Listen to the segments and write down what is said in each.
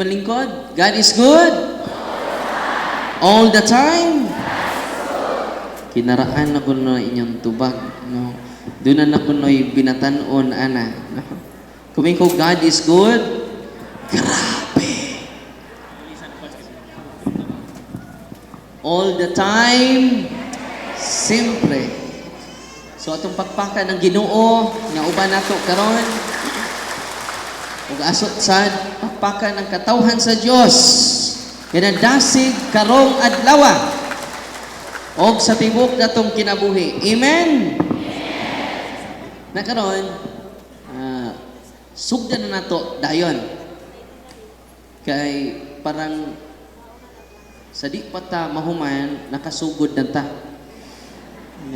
malingkod? God is good? All the time? Kinaraan na ko na inyong tubag. No? Doon na ko na'y binatanon, ana. No? Kuming ko, God is good? Grabe! All the time? Siyempre. So, atong pagpaka ng Ginoo, nga uban nato karon, ug asot sad pagpaka ng katawhan sa Dios kinadasig karong adlaw og sa tibok natong kinabuhi. Amen. Na karon sugdan na nato dayon kay parang sa di pa ta mahuman nakasugod na ta.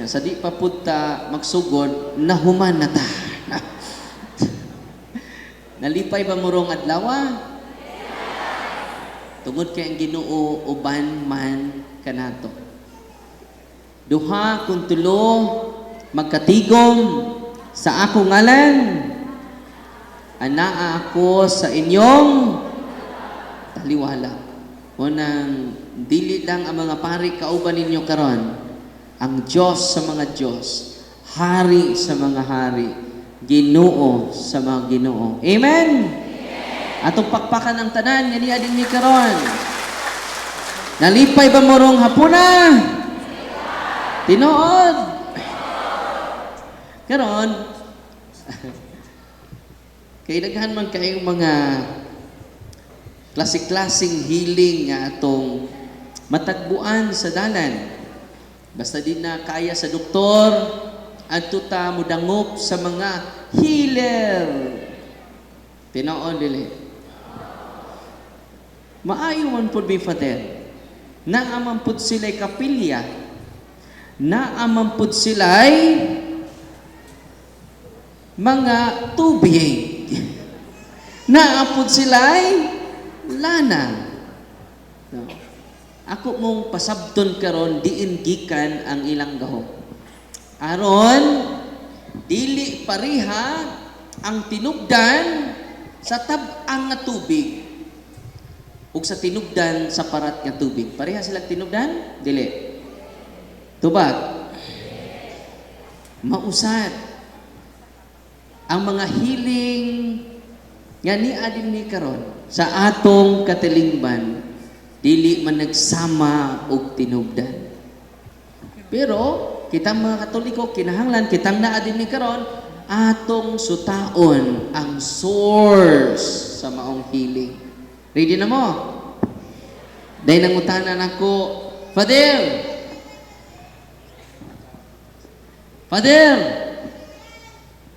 Sa di pa pud ta magsugod nahuman na ta. Nalipay ba murong adlaw? Tungod kay ang Ginoo uban man kanato. Duha kun tulo magkatigom sa ako ngalan. Anaa ako sa inyong taliwala. Unang dili lang ang mga pari kauban ninyo karon. Ang Diyos sa mga Diyos, Hari sa mga hari, Ginoo sa mga Ginoo. Amen? Atong pakpakan ng tanan, nga niya din ni karon. Nalipay ba morong hapuna? Tinuod. Karon, kay daghan man kayong mga klasik-klasing healing nga atong matagbuan sa dalan. Basta din na kaya sa doktor, adto ta mudangop sa mga healer. Tinoon dili. Maayo man pud mi Father. Naaman pud sila'y kapilya. Naaman pud sila'y mga tubig. Naapod sila'y lana. No. Ako mong pasabton karon diin gikan ang ilang gahom. Aron dili pariha ang tinugdan sa tab-ang nga tubig ug sa tinugdan sa parat nga tubig. Pareha sila tinugdan? Dili. Tubag. Mausad. Ang mga healing nga ni adin ni karon sa atong katilingban dili man nagsama og tinugdan. Pero kita mga Katoliko kinahanglan kitang naa din ni karon atong sutaon ang source sa maong healing. Ready na mo? Dahil nangutanan ako, Father,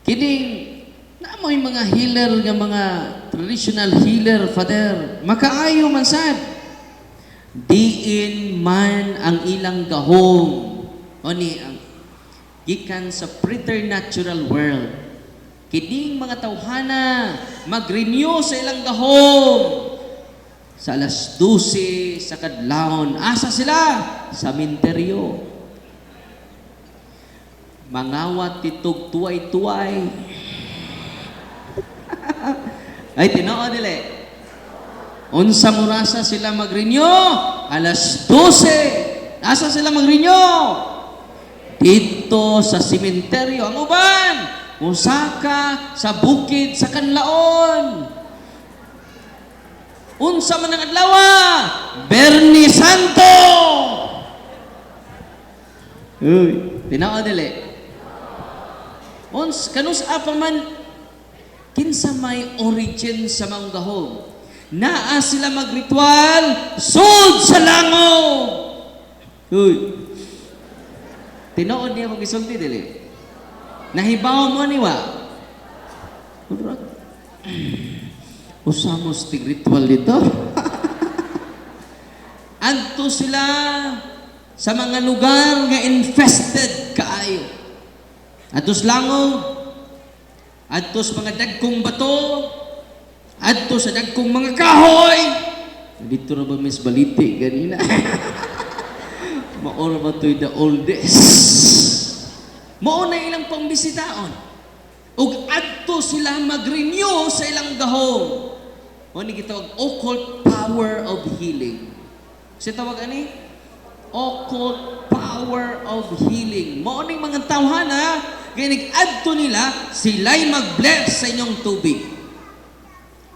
kining na mo yung mga healer nga mga traditional healer, Father, makaayo man sad. Diin man ang ilang gahom. Oni ang gikan sa preternatural world. Kining mga tawhana mag-renew sa ilang gahom. Sa alas 12 sa kadlawon, asa sila? Sa minteryo. Mangawat titog tuway-tuway. Ay, tinoo dili. Unsa murasa sila mag-renew? Alas 12. Asa sila mag-renew? Dito sa simenteryo. Ang uban, musaka sa bukid sa Kanlaon. Unsa man ang adlaw? Berni Santo. Uy, tinao dili. Kanus apa man kinsa may origin sa mga gahom. Naa sila magritual sud sa lango. Uy. Tinuod niya mag-isulti dili. Nahibaw mo niwa. Usamos tig ritual dito. Adto sila sa mga lugar nga infested kaayo. Adto sa lango, adto sa mga dagkong bato, adto sa dagkong mga kahoy. Dito na ba Miss Baliti ganina? Maura ba to'y the oldest? Mauna ilang pambisitaon. Ug adto sila mag-renew sa ilang gahom. O ni gitawag occult power of healing. Kasi tawag ani? Occult power of healing. Mao ning mga tawhana, kay adto nila sila'y mag-bless sa inyong tubig.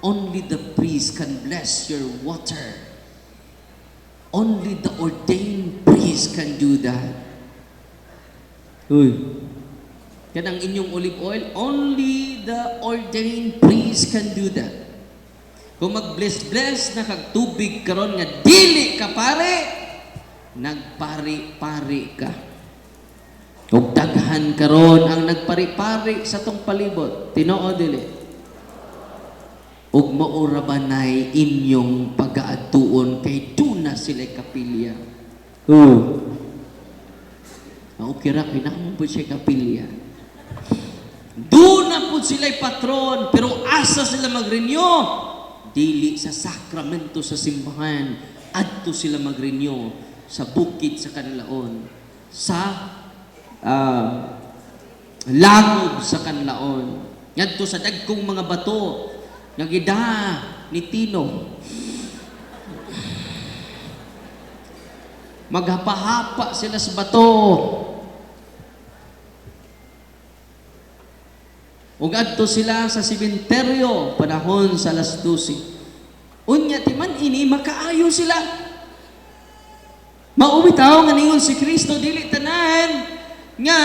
Only the priest can bless your water. Only the ordained priest can do that. Uy. Kanang inyong olive oil, only the ordained priest can do that. Kung mag-bless-bless na kag tubig karon nga dili ka pare, nagpari-pari ka. Ug daghan karon ang nagpari-pari sa tong palibot. Tinoo dili. Ug maura ba nay inyong pagaatuon kay duna sila kapilya. Okay ra kinahanglan po siya kapilya. Duna po sila'y patron, pero asa sila mag-renew? Dili sa sakramento sa simbahan, adto sila mag-renew sa bukid sa Kanlaon, sa lagom sa Kanlaon, adto sa dagkong mga bato nga gida ni Tino. Maghapa-hapa sila sa bato. Ug adto sila sa sementeryo panahon sa alas 12. Unya timan ini makaayo sila. Maubitaw nga ningon si Kristo dili tanan nga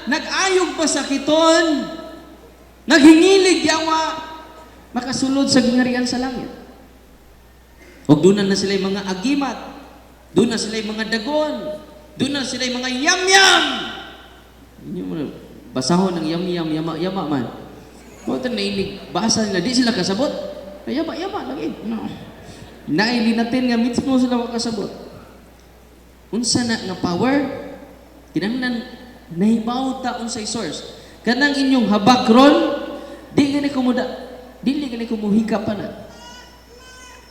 nag-ayog pa sa kiton, naghingilig yawa makasulod sa gingarian sa langit. Ug doon na sila mga agimat, doon na sila mga dagon, doon na sila mga yam-yam. Inyo mo basahon ng yam-yam, yama-yama man. Kung ito nailig, basa nila, di sila kasabot. Yama-yama lagi. No. Naili natin nga mismo sila makasabot. Unsa na nga power? Kinahanglan nahibaw ta unsay source. Kanang inyong habak ron, di gani kumuhika pa na.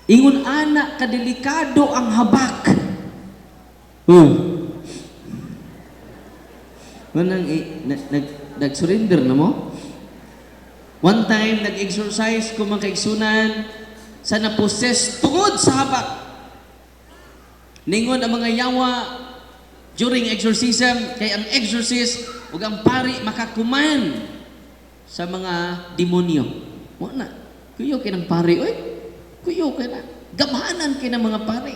Ingon ana kadelikado ang habak. Manang nag-surrender na mo? One time, nag-exercise ko mga kaigsunan sa naposes tungod sa habak. Ningon ang mga yawa during exorcism, kay ang exorcist ug ang pari makakuman sa mga demonyo. Mo na, kuyo kay ng pari, oy. Kuyo kay na. Gamahanan kay ng mga pari.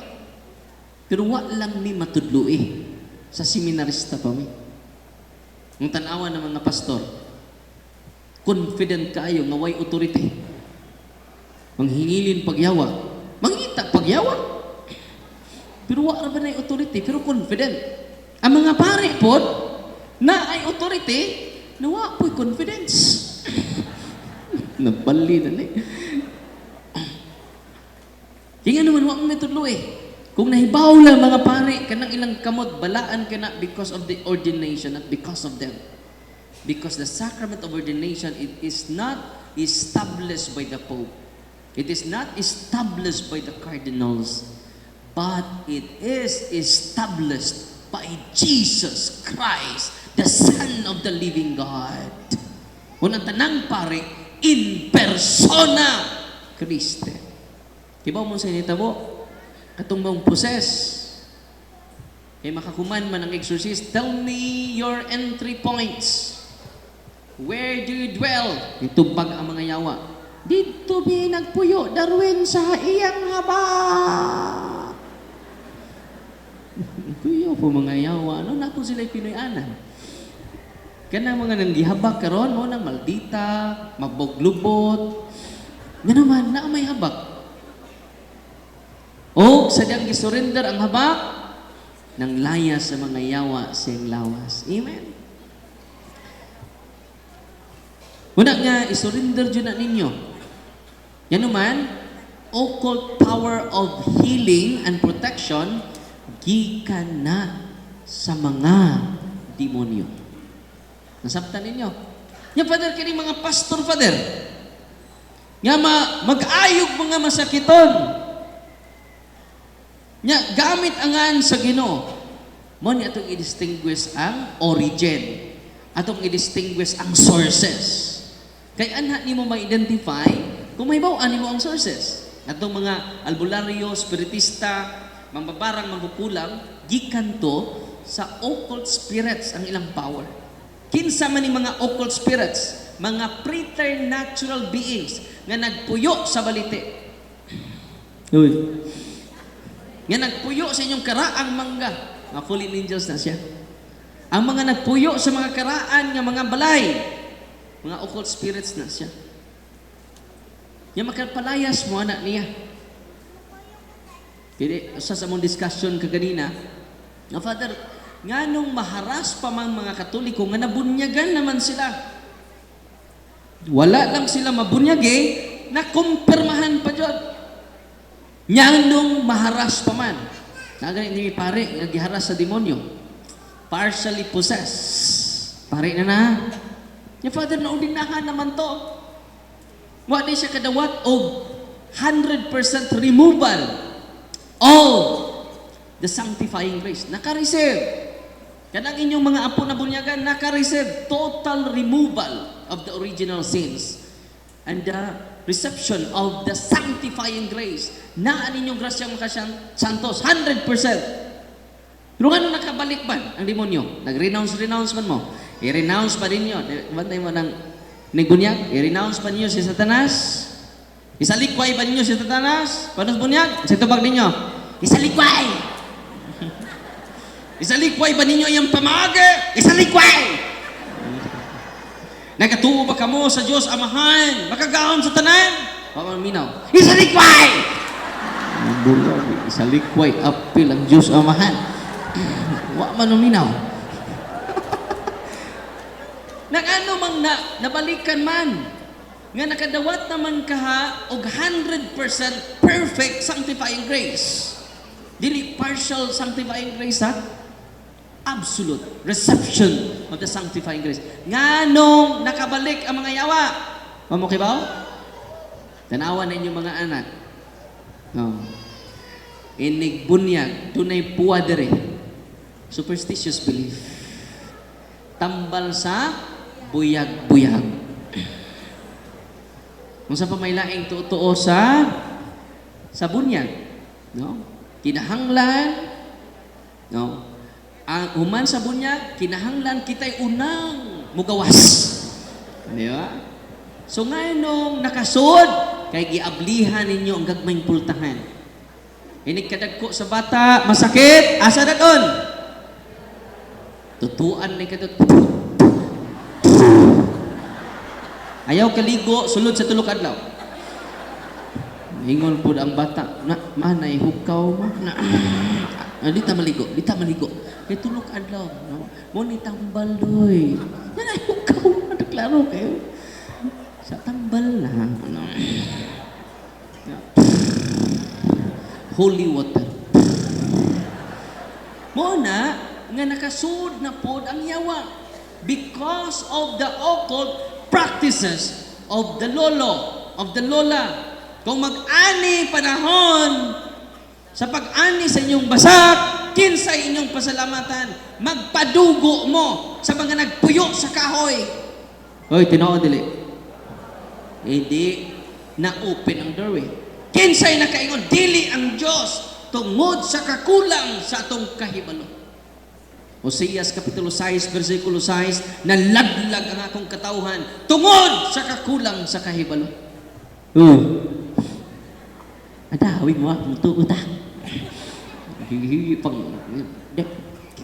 Pero wa lang ni matudloi sa seminarista pa mi. Ang tanawa ng mga pastor, confident kayo nga way authority. Manghingilin pagyawa. Mangita pagyawa. Pero wala ba na authority? Pero confident. Ang mga pare po, na ay authority, nawa po'y confidence. Nabali na ni. Kaya naman, wala may tulo eh. Kung nahibaw lang mga pare, kanang ilang kamot, balaan ka na because of the ordination, not because of them. Because the sacrament of ordination, it is not established by the Pope. It is not established by the cardinals. But it is established by Jesus Christ, the Son of the living God. Unang tanang pare, in persona Christe. Kibaw mo sa inita mo, katong mong poses. Kaya makakuman man ang exorcist, tell me your entry points. Where do you dwell? Itubag ang mga yawa. Dito nagpuyo, Darwin, sa iyang haba. Puyo po mga yawa. Ano na po sila'y Pinoy-anan? Kaya mga nanggihabak karon mo nang maldita, maboglubot. Nga naman, na may habak. O, sadyang gisurrender ang habak, nang laya sa mga yawa siyang lawas. Amen? Muna nga, isurrender dyan na ninyo. Yan naman, occult power of healing and protection, gikan na sa mga demonyo. Nasabtan ninyo? Yan, Father, kini mga pastor, Father. Nga mag-ayog mga masakiton. Nga, gamit angan sa Ginoo. Mo ni atong i-distinguish ang origin. Atong i-distinguish ang sources. Kay anha nimo ma-identify kung may bawaan nimo ang sources. Atong mga albularyo, spiritista, mambabarang, mangkukulang, gikan to sa occult spirits ang ilang power. Kinsa man ni mga occult spirits, mga preternatural beings nga nagpuyo sa balite. Uy. Nga nagpuyo sa inyong karaang mangga. Mga fallen angels na siya. Ang mga nagpuyo sa mga karaan nga mga balay, mga occult spirits na siya. Yang makapalayas mo anak niya. Kaya sa mong discussion kaganina, nga Father, nganong maharas pa mang mga Katoliko nga nabunyagan naman sila. Wala lang sila mabunyagi, na kumpirmahan pa dyan. Nganong maharas pa man. Naganit ni pare, nagiharas sa demonyo. Partially possessed. Pare na na. Ya Father, naudinahan naman to. Wa di siya kadawat og 100% removal of the sanctifying grace. Naka-receive. Kanang inyong mga apo na bunyagan, naka-receive total removal of the original sins and the reception of the sanctifying grace. Na ninyong grasyang makasantos 100%. Pero ano nakabalik ba ang demonyo? Nag-renounce man mo. I-renounce pa din yun. Bantay mo ng nagbunyag, i-renounce pa ninyo si Satanas? Isalikway pa ninyo si Satanas? Paano bunyag? Sa tubag ninyo, isalikway! Isalikway ba ninyo yung pamaga? Isalikway! Nagatuo ba kamo sa Diyos Amahan? Makagahon sa tanan? Paano minaw? Isalikway! Isalikway, apil ang Diyos Amahan. Wa man minaw. Nag-ano mang nabalikan man, nga nakadawat naman kaha og 100% perfect sanctifying grace. Dili partial sanctifying grace, ha? Absolute reception of the sanctifying grace. Nganong nakabalik ang mga yawa? Mamukibaw? Tanawan ninyo mga anak. No. Inigbunyag, tunay puwadere. Superstitious belief. Tambal sa buyag-buyag. Kung sa pamailaing tutuo sa bunyag, no? Kinahanglan, no? Ang human sa bunyag, kinahanglan kitay unang mugawas. Di ba? So ngayon nakasud, kay giablihan ninyo ang gagmayng pultahan. Inig kadagko sa bata, masakit, asa na doon? Tutuan ni kadot. Ayaw kaligo, sulod sa tulok adlaw. Ingon po ang bata, na, manay, hukaw, na, dita maligo. Kaya tulok adlaw. No? Muni tambal, doy. Manay, hukaw, klaro kayo. Sa tambal na. No? Holy water. Muna, nga nakasud na pod ang yawa. Because of the occult practices of the lolo, of the lola. Kung mag-ani panahon sa pag-ani sa inyong basak, kinsay inyong pasalamatan, magpadugo mo sa mga nagpuyo sa kahoy. Hoy, tinood dili. Hindi na-open ang doorway. Kinsay nakaingon, dili ang Diyos tungod sa kakulang sa atong kahibalo. Oseas Kapitulo 6, versikulo 6, nalaglag ang akong katauhan tungod sa kakulang sa kahibalo. Adawin mo akong tuot, ha?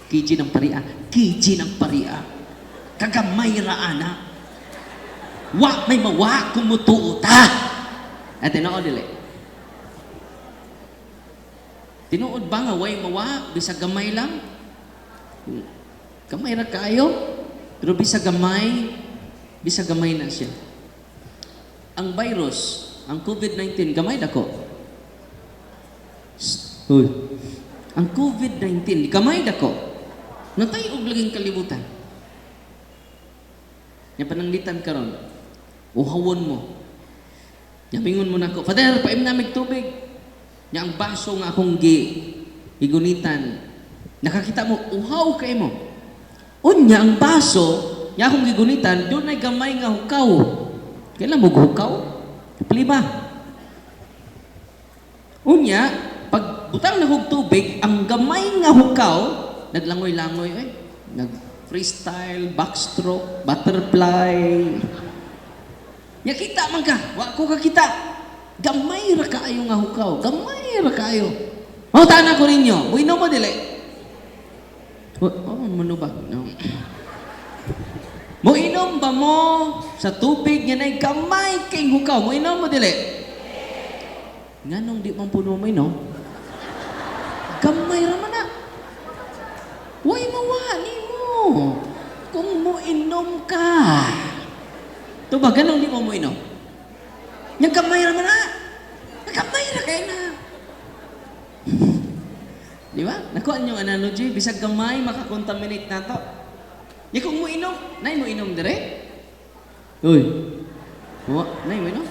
Kiji ng paria. Kagamay raana. Wa may mawa kumutuot, ha? At tinood dili. Tinuod ba nga way mawa, bisa gamay lang? Gamay ra kayo, pero bisa gamay na siya. Ang virus, ang COVID-19, gamay dako. Ang COVID-19, gamay dako. Natay og laging kalibutan. Nya pananglitan karon. Uhawon mo. Nya mingon mo nako, Father, paim na mig tubig. Nya ang baso nga akong gigunitan. Nakakita mo, uhaw kay mo. Unya ang baso, nya akong gigunitan, doon ay gamay nga hukaw. Kailan mo hukaw? Plima. Unya, pag butang na hug tubig, ang gamay nga hukaw, naglangoy-langoy, nag-freestyle, backstroke, butterfly. Nya kita man ka, wa ko kakita. Gamay ra kaayo nga hukaw, gamay ra kaayo. Tanan ko ninyo, buino mo dili. Mano ba? No. Moinom ba mo sa tubig nga nay gamay kay hukaw? Moinom mo dili? Nganong di man puno mo no? Gamay ra man na. Way mawani mo. Kung moinom ka. To ba ganong di mo moinom? Nya gamay ra man na. Gamay ra kay na. Di ba? Nakuha niyo ang analogy, bisag gamay makakontaminate nato. Nya kung moinom, nay moinom dire? Uy. Nay moinom?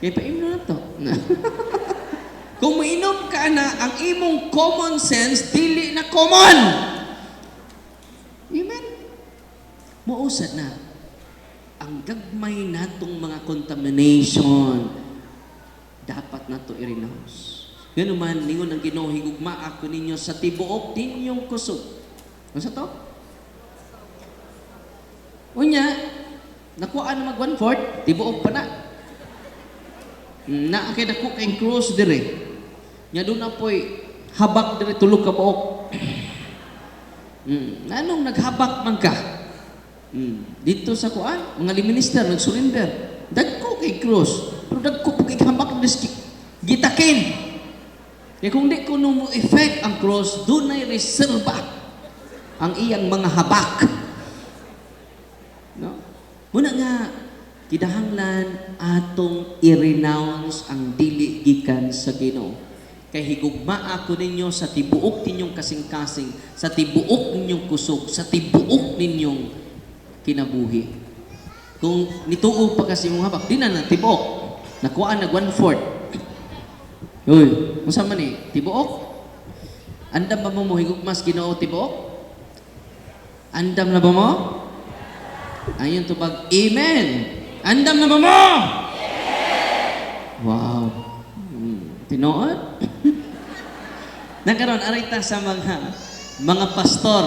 Kaya pa-inom na to. Kung mainom ka na, ang imong common sense, dili na common. Amen? Mausad na. Ang gagmay natong mga contamination, dapat na to i-renounce. Ganun man, ningon ang Ginoo, higugma ako ninyo sa tibuok ninyong kusog. Ano sa to? Unya, nakuha na mag-1/4, tibuok pa na. Na kay dako kay cross dire. Nya do na poy habak dire tulog ka buok. Anong naghabak man ka? Dito sa kuan, mga minister nag-surrender. Dagko kay cross, pero dagko po kay habak diski. Gitakin. Kaya kung di ko mo effect ang cross, dunay reserva ang iyang mga habak. No? Muna nga kinahanglan atong i-renounce ang dili gikan sa Ginoo. Kay higugma ako ninyo sa tibuok ninyong kasing-kasing, sa tibuok ninyong kusog, sa tibuok ninyong kinabuhi. Kung nituo pa kasi mong habak, di na tibuok. Nakuha nag 1/4. Uy, unsa man ni? Tibuok? Andam ba mo higugmas Ginoo tibuok? Andam na ba mo? Ayon tubag, amen. Andam na ba mo? Wow. Tinuod? Nagkaroon, arita sa mga pastor.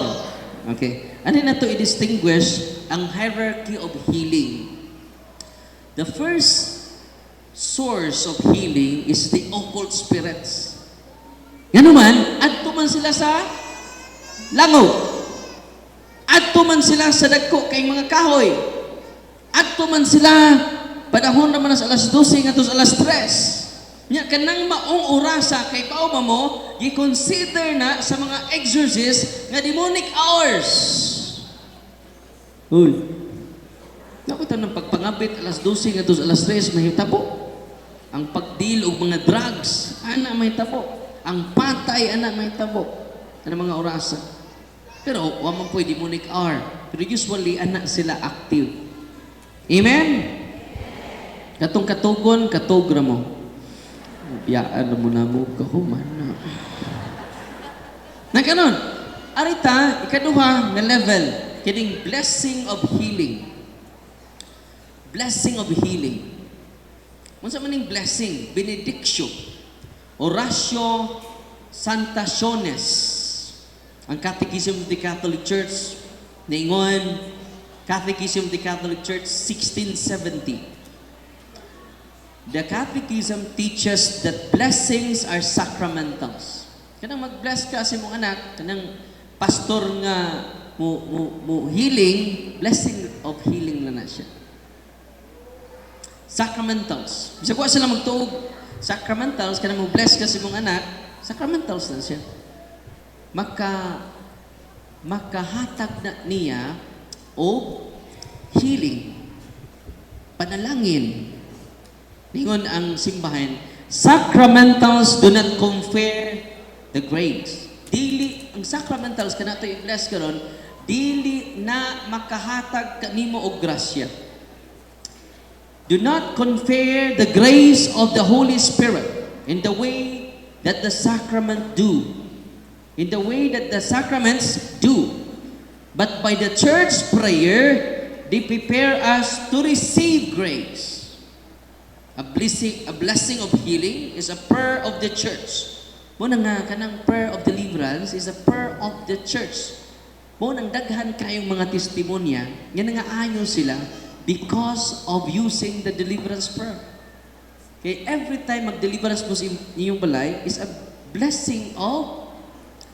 Okay. Ano na to i-distinguish ang hierarchy of healing? The first source of healing is the occult spirits. Nga naman, adto man sila sa langaw. Adto man sila sa dagko kay mga kahoy. Adto man sila padahon naman sa alas 12 ngadto sa alas 3. Nya kanang maong orasa kay pauma mo gi-consider na sa mga exorcist nga demonic hours. Uy. Nakita ng pagpangabit alas 12 ngadto sa alas 3 mahitabo. Ang pagdeal og mga drugs ana mahitabo. Ang patay ana mahitabo. Kanang mga orasa. Pero wa man po'y demonic hour. Pero usually ana sila active. Amen? Katong katugon, katugra mo. Biyaan mo na mo, kahuman na. Nagkanon, arita, ikaduha na level, kining blessing of healing. Blessing of healing. Unsa man ning blessing? Benediction. Oratio Santationes. Ang Catechism of the Catholic Church, naingon, Catechism of the Catholic Church, 1670. The Catechism teaches that blessings are sacramentals. Kanang mag-bless ka sa mong anak, kanang pastor nga mo healing, blessing of healing na siya. Sacramentals. Bisa ko sila magtuog, sacramentals, kanang mo bless ka sa mong anak, sacramentals na siya. Makahatag na niya o healing, panalangin. Ningon ang simbahan, sacramentals do not confer the grace. Dili, ang sacramentals, kanato i-bless karon, dili na makahatag kanimo og grasya. Do not confer the grace of the Holy Spirit in the way that the sacrament do. In the way that the sacraments do. But by the church prayer, they prepare us to receive grace. A blessing of healing is a prayer of the church. Mo nga kanang prayer of deliverance is a prayer of the church. Mo nang daghan kayong mga testimonya, nga nangaayo sila because of using the deliverance prayer. Okay, every time mag-deliverance mo sa inyong balay is a blessing of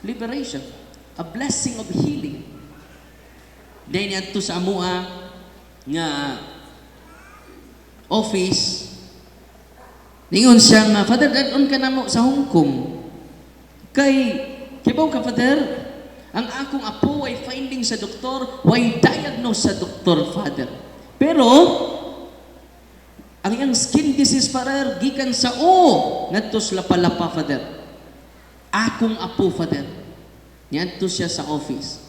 liberation, a blessing of healing. Dahil niya ito sa amua nga office, ningon siya nga, Father, dadon ka na mo sa Hong Kong. Kibaw ka, Father, ang akong apo ay finding sa doktor, way diagnose sa doktor, Father. Pero, ang iyang skin disease, Father, gikan sa ngadto sa lapa-lapa, Father. Akong apo, Father. Niadto siya sa office.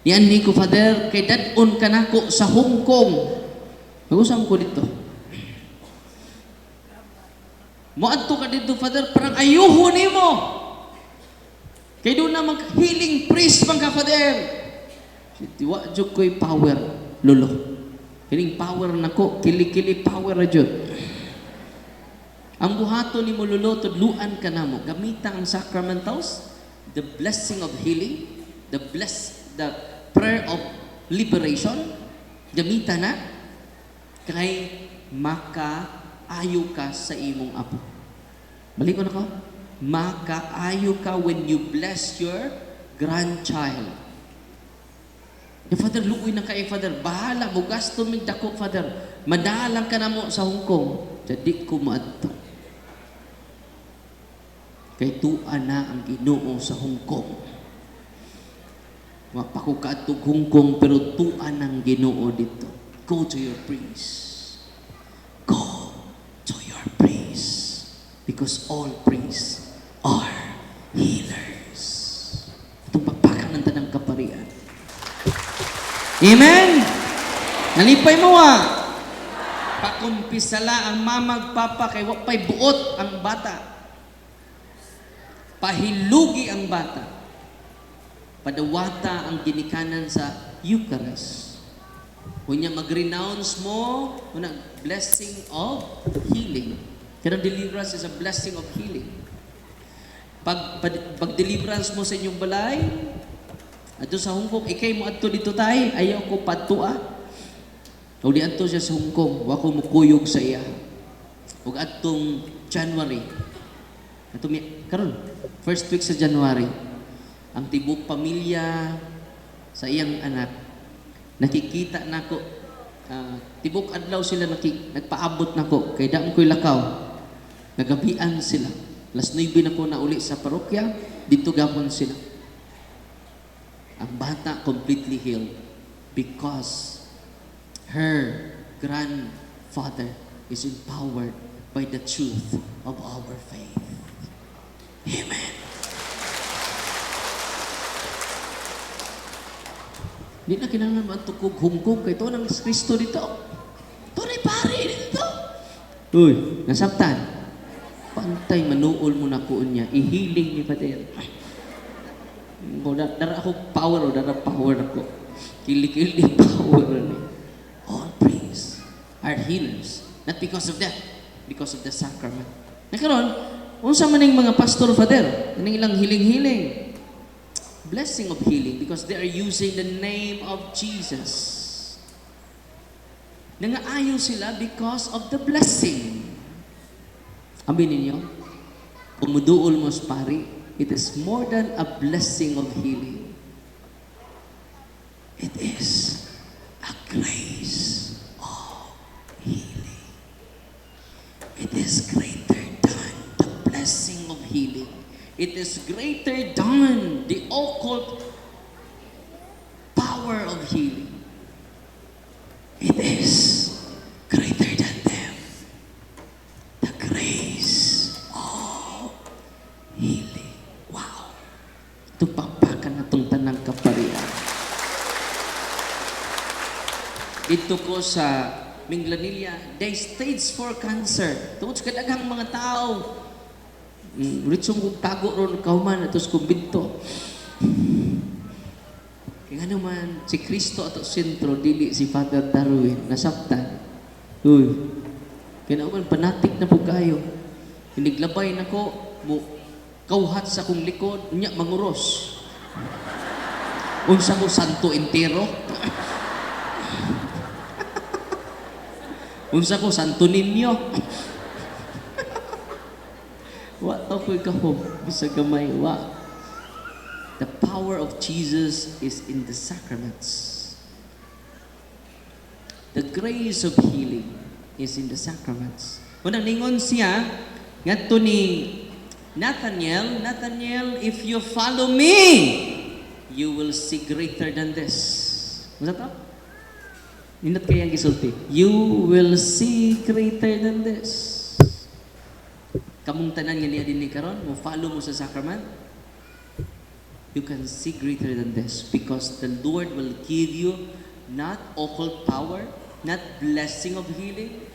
Niyan ni ko, Father, kay dadon ka nako sa Hong Kong. Mag-usam ko dito. Moadto ka dito, Father, parang ayuho nimo. Kay doon na mag-healing priest man ka, Father. Wa jud ko'y power, lolo. Kining power nako, kili-kili power ra jud. Ang buhaton nimo, lolo, tudluan ka namo. Gamita ang sacramentals, the blessing of healing, the prayer of liberation. Gamita na kay makaayo ka sa imong apo. Balik ko na ko. Makaayo ka when you bless your grandchild. Father, luoy na kay Father. Bahala mo, gasto mig dako, Father. Madalang ka na mo sa Hong Kong. Jadi ko maadto. Kay tuan na ang Ginoo sa Hong Kong. Wapa ko kaadtog Hong Kong, pero tuan ang Ginoo dito. Go to your priest. Go to your priest. Because all priests are healers. Itong pagpakan ng tanang kaparian. Amen? Nalipay mo pakumpisala ang mamag papa kay wapay buot ang bata. Pahilugi ang bata. Padawata ang ginikanan sa Eucharist. Kunya mag-renounce mo, blessing of healing. Kaya deliverance is a blessing of healing. Pag-deliverance mo sa inyong balay, ato sa Hong Kong, ikay mo ato dito tayo, ayaw ko patua. O di ato siya sa Hong Kong, wako mo kuyog sa iya. O atong January, karon first week sa January, ang tibok pamilya sa iyang anak, nakikita nako, tibok adlaw sila nagpaabot nako, kay daan ko'y lakaw, nagabian sila. Last 9 na ko na uli sa parokya, dito gapon sila. Ang bata completely healed because her grandfather is empowered by the truth of our faith. Amen. Di na kinahanglan matukog Hong Kong kay ito ng Kristo dito. Ito na pare dito. Uy, nasabtan. Pantay manuol mo na ko niya. Ihiling ni Father. Dara ako power ako. Kili-kili power ni. All priests are healers. Not because of that, because of the sacrament. Nakaroon, unsa man yung mga pastor, Father, anong ilang hiling-hiling. Blessing of healing because they are using the name of Jesus. Nangaayo sila because of the blessing. Amin ninyo, umuduol mo sa pari, it is more than a blessing of healing. It is a grace of healing. It is greater than the blessing of healing. It is greater than the occult power of healing. It is greater than them. The grace of healing. Wow. Ito pampakan na itong tanang kaparian. Dito ko sa Minglanilla, they stage 4 cancer. Tungkol sa kadaghang mga tao, ritsong kong tago ron kauman at kumbinto. Kaya nga naman, si Kristo at sentro, dili si Father Darwin, nasabtan. Uy, Kinauban, panatik na po kayo. Hiniglabay na ko, mo, kauhat sa kong likod, niya manguros. Unsa ko santo entero. Unsa ko santo ninyo. Wa to ko'y kahom, bisa gamay, wa. The power of Jesus is in the sacraments. The grace of healing is in the sacraments. Unang ningon siya, ngadto ni Nathaniel, Nathaniel, if you follow me, you will see greater than this. Masa to? Ninot kayang gisulti. You will see greater than this. Kamong tanan nga niya din ni karon, mo follow mo sa sacrament, you can see greater than this because the Lord will give you not occult power, not blessing of healing,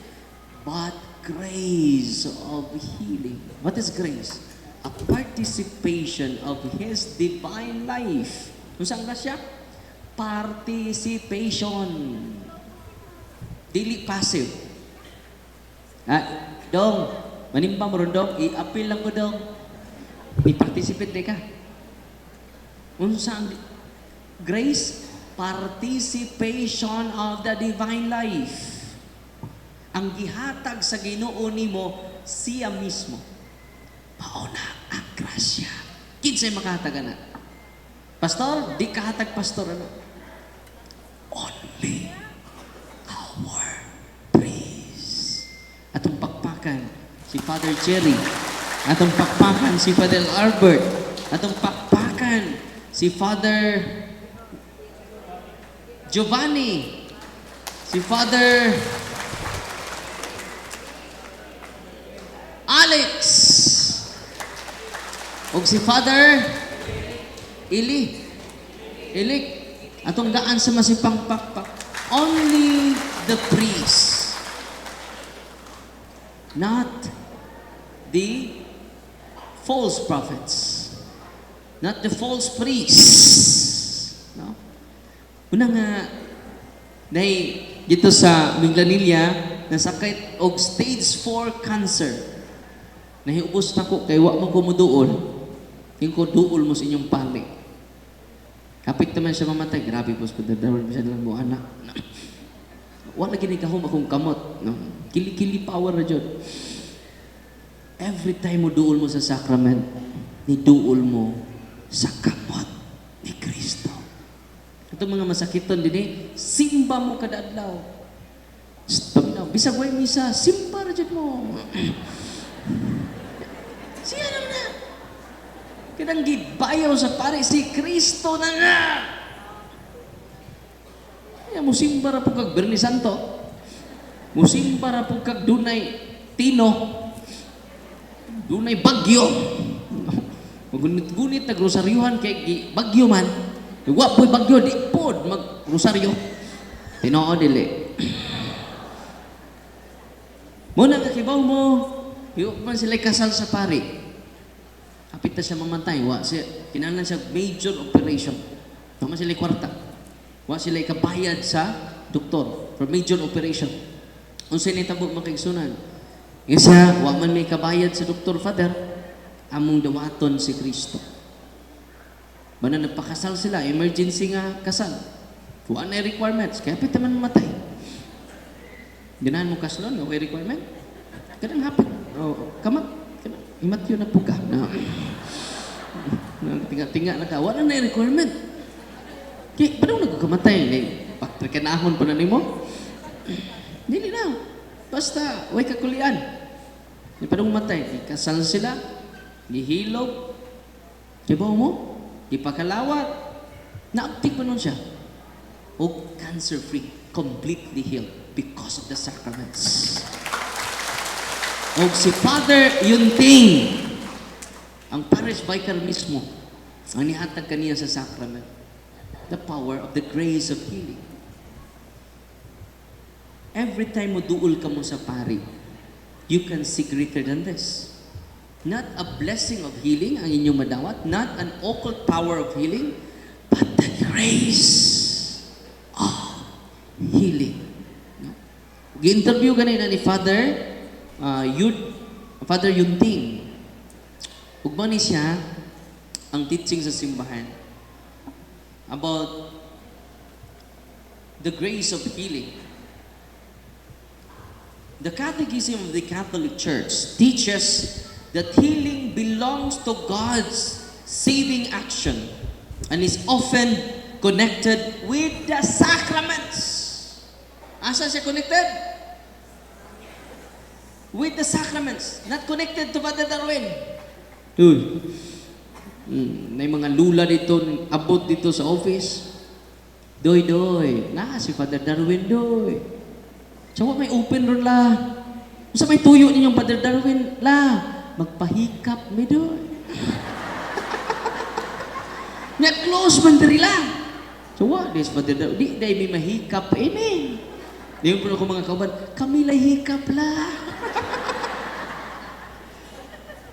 but grace of healing. What is grace? A participation of His divine life. Kung saan ba siya? Participation. Dili passive. Dong, manimbang mo ron, dong, i-appeal lang ko, dong. I-participate di ka. Unsang grace, participation of the divine life. Ang gihatag sa Ginoo nimo siya mismo. Pauna ang grasya. Kinsay makahatag na? Pastor, di kahatag pastor ano? Only our praise. Atong pakpakan si Father Jerry. Atong pakpakan si Father Albert. Atong pakpakan si Father Giovanni, si Father Alex, o si Father Ilik, atong daan sa masipang pakpak. Only the priest, not the false prophets. Not the false priests. No? Una nga, dahil dito sa Minglanilla, nasakit og stage 4 cancer. Nahiubos na ko, kay wa mo kumuduol. Yung ko duol mo sa inyong pali. Kapit naman siya mamatay, grabe po, dadawal mo siya lang mo anak. No? Wala ginikahom akong kamot. No? Kili-kili power na dyan. Every time mo duol mo sa sacrament, ni duol mo sa kamot ni Kristo. Ito mga masakiton din simba mo kada adlaw. Paminaw, bisag way misa, simba ra jud mo. Siya naman na. Kinang gibayaw sa pare si Kristo na nga. Kaya musimba ra po kag Bernie Santo. Musimba ra po kag dunay tino. Dunay bagyo. Magunit-gunit na grosaryuhan kay bagyo man. Wa po'y bagyo, di pod mag-rosaryo. Tinoo dili. Muna kakibaw mo, yung man sila'y kasal sa pari. Kapit na siya mamatay. Wa siya, kinahanglan siya major operation. Tama sila'y kwarta. Wa sila'y kabayad sa doktor for major operation. Unsay ni tabog makaigsunan. Isa, wa man may kabayad sa doktor, Father, among dawaton si Kristo. Bana nagpakasal sila, emergency nga kasal. Wala na requirements, kaya pita man mamatay. Ganahan mo kasalon, okay requirement? Kadang hapon. Kamat, himat yun na puga. Tinga-tinga na ka, wala na requirement. Kaya, paano nagkamatay? Pagtrikanahon pa na ni mo? Dili na. Basta, way kakulian. Paano matay? Kasal sila, gihilog, ibaw mo, ipakalawat, naabtik pa nun siya. O cancer-free, completely healed because of the sacraments. O si Father Yunting, ang parish vicar mismo, ang nihatag kaniya sa sacrament, the power of the grace of healing. Every time mo duol ka mo sa pari, you can see greater than this. Not a blessing of healing ang inyong madawat, not an occult power of healing, but the grace of healing. No? Gi-interview ganina ni Father Father Yunting. Ug mao ni siya ang teaching sa simbahan about the grace of healing. The Catechism of the Catholic Church teaches that healing belongs to God's saving action and is often connected with the sacraments. Asa siya connected? With the sacraments, not connected to Father Darwin. May mga lula dito, abot dito sa office. Doy, si Father Darwin, doy. Sawa may open ron la. Sa may tuyo ninyong Father Darwin, la. Magpahikap mi doy. Nya close man diri lang. Sawa, this Father Darwin, di day may mahikap ini. Di mo ko mga kauban, kami lay hikap la.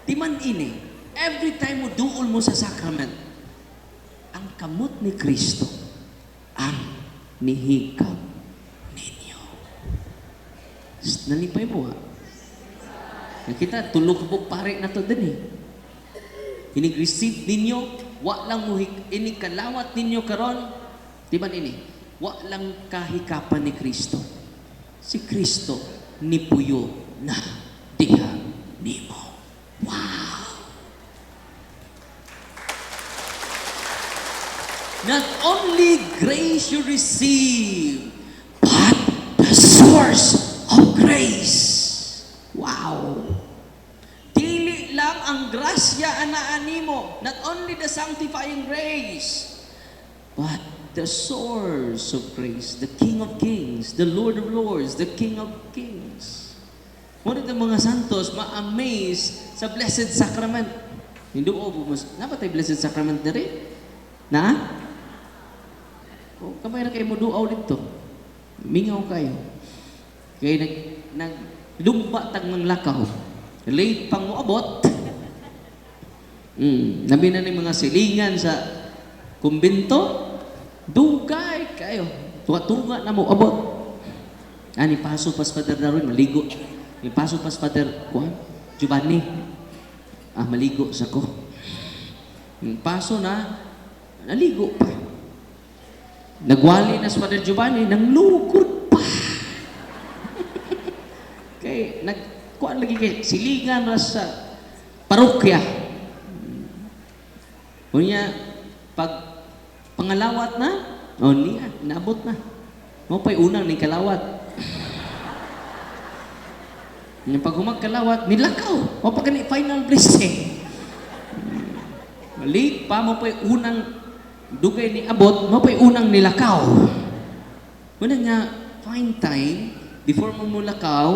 Di man ini, every time mo duol mo sa sacrament, ang kamot ni Kristo ang nihikap ninyo. Nalipay mo ha? Nakita, tulog-bog pare na to din eh. Inig-receive ninyo, wa lang mo inikalawat ninyo karon, di ba ini? Wa lang kahikapan ni Kristo. Si Kristo nipuyo na diha nimo. Wow! Not only grace you receive, but the source of grace. Wow! Dili lang ang grasya anaan nimo, not only the sanctifying grace, but the source of grace, the King of Kings, the Lord of Lords, the King of Kings. Muna ng mga santos ma-amaze sa Blessed Sacrament. Hindi o bumas. Nabatay Blessed Sacrament na rin? Na? O, kamay na kayo mo duaw dito. Mingaw kayo. Kaya nagdumba tag ng lakaw. Late pang moabot. Nabi na ng mga silingan sa kumbento. Dugay kayo. Tuwa-tunga na mo abot. Ani paso pas Father Darwin, maligo. Ni paso pas Father Giovanni. Maligo sa ko. Yung paso na, naligo pa. Nagwali na sa Father Giovanni, nang lugod pa. Kay, nagkuhan lagi kay silingan na sa parokya. Kunya, pag pangalawat na, niya, naabot na. Mo pa'y unang ni kalawat. Yung pag humagkalawat, nilakaw. O pag final blessing. Mali pa, mo pa'y unang dugay ni abot, mo pa'y unang nilakaw. Muna nga, find time, before mo mulakaw,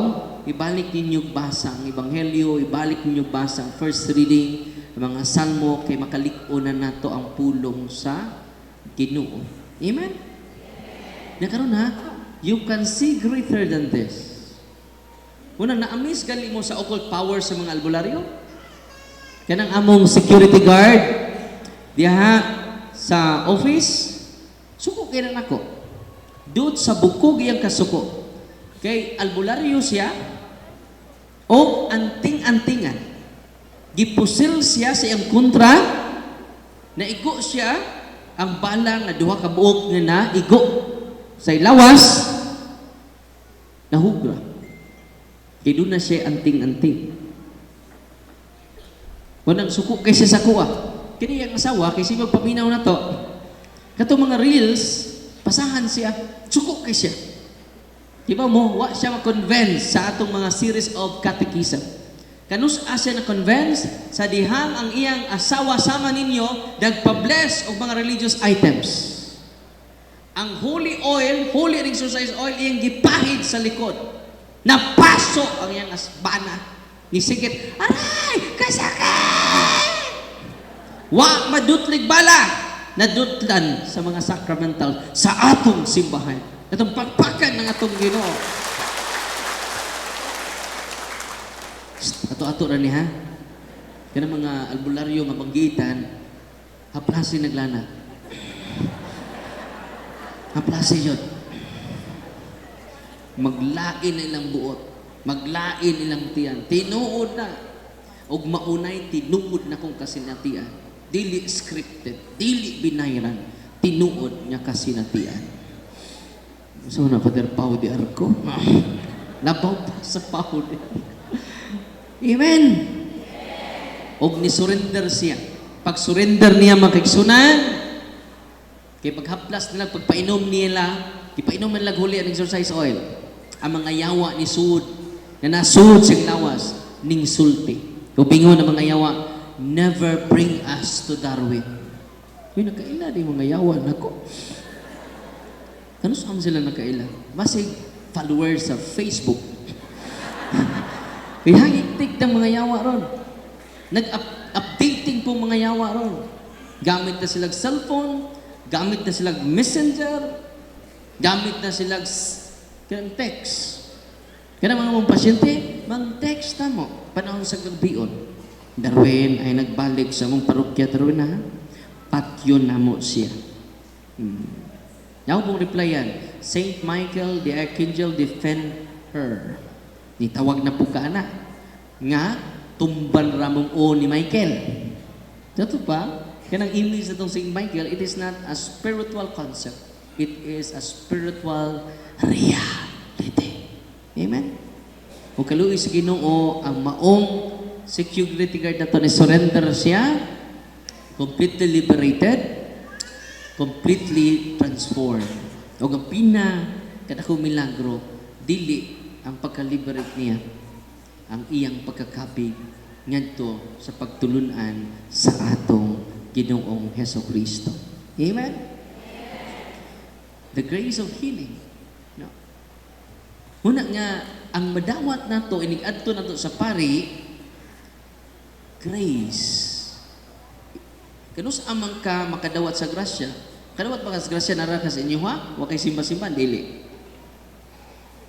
ibalik ninyo basa ang Ebanghelyo, ibalik ninyo basa ang first reading, ang mga salmo, kay makaliko-na nato ang pulong sa Ginoo. Amen? Nakaroon ha, you can see greater than this. Una, na-amaze gali mo sa occult power sa mga albularyo? Kanang among security guard, diha sa office, suko kaya na ako. Doon sa bukog iyang kasuko. Kay albularyo siya, o anting-antingan. Gipusil siya sa iyang kontra, naigo siya, ang bala nga duha ka buok nga na igo sa lawas, nahugra. Kaya doon na siya anting-anting. Wanang suko kay siya sa kuha. Kini yung asawa, kasi magpaminaw na to, kato mga reels, pasahan siya, suko kay siya. Diba mo, wa siya ma-convince sa atong mga series of catechism. Kanus siya na-convince sa dihang ang iyang asawa sama ninyo, nagpa-bless og mga religious items. Ang holy oil, holy exercise oil, iyang gipahid sa likod. Napaso ang iyang asbana. Nisigit, aray, kasakit! Wa madutlig bala, nadutlan sa mga sacramental sa atong simbahan. Atong pagpakan ng atong Ginoo. Ato-ato na niya, kaya mga albularyo nga banggitan, haplasi naglana. Haplasi yun. Maglain na ilang buot. Maglain ilang tiyan. Tinuod na. Og maunay tinuod na kong kasinatian. Dili scripted, dili binayran. Tinuod niya kasinatian. So na Father Pao di Arco. Labaw pa sa Pao di. Amen. Og ni surrender siya. Pag surrender niya makigsunan, kay paghaplas nila, pagpainom nila, ipainom nila huli ang exercise oil. Ang mga yawa ni sud, na nasud siyang lawas, ning sulti. Upingon ang mga yawa, never bring us to Darwin. Uy, nakaila di mga yawa na ko. Ano saan sila nakaila? Masig followers sa Facebook. Kaya hangiktik ng mga yawa ron. Nag-updating po mga yawa ron. Gamit na silang cellphone, gamit na silang messenger, gamit na silang text. Kaya mga mong pasyente, mag-text na mo. Panahon sa gagbion. Darwin ay nagbalik sa mong parokya, Darwin ha? Patyon na mo siya. Now pong replyan, Saint Michael the Archangel defend her. Nitawag na po ka na. Nga, tumban ramong o ni Michael. Ito pa, kaya ang image na itong Saint Michael, it is not a spiritual concept. It is a spiritual reality. Amen? O kaluoy sa Ginoo, ang maong security guard na ito ni surrender siya, completely liberated, completely transformed. O ang kadakong milagro, dili ang pagka-liberate niya, ang iyang pagkakapig ngadto sa pagtulunan sa atong Ginoong Hesukristo. Amen? The grace of healing. No? Muna nga, ang madawat nato, inig-adto nato sa pari, grace. Kanus amang ka makadawat sa grasya? Kadawat ba ka sa grasya nara ka sa inyo ha? Huwag kay simba-simba, dili.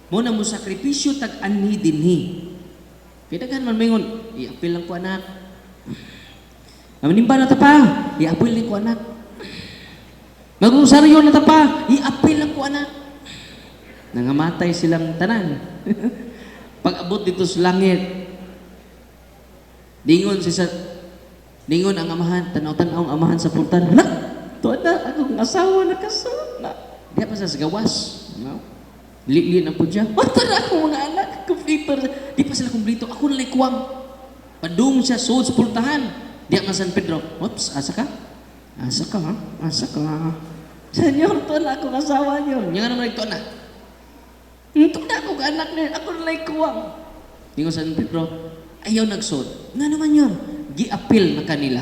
Muna mo sakripisyo tag-anhi dinhi. Kaya daghan man mingon, i-apil lang ko anak. Manimba na ta pa, i-apil lang ko anak. Mag-usaryo na ta pa, i-apil lang ko anak. Nangamatay silang tanan. Pag-abot dito sa langit, dingon ang amahan, tanaw-tanaw ang amahan sa pultan. Hala, to na, akong asawa na kasama. Di pa sa gawas. No? Li-li na po dyan. Mata na akong mga anak, kumplito. Di pa sila kumplito. Ako na kuwang. Padung siya, suod sa pultahan. Di pa San Pedro. Oops, asa ka? Asa ka, ha? Asa ka? Senyor, to na akong asawa niyo. Yung ano naman ito na. Ito na akong anak niya. Ako na kuwang. Di ko San Pedro, ayaw nagsod. Nga naman yun. Gi-apil na kanila.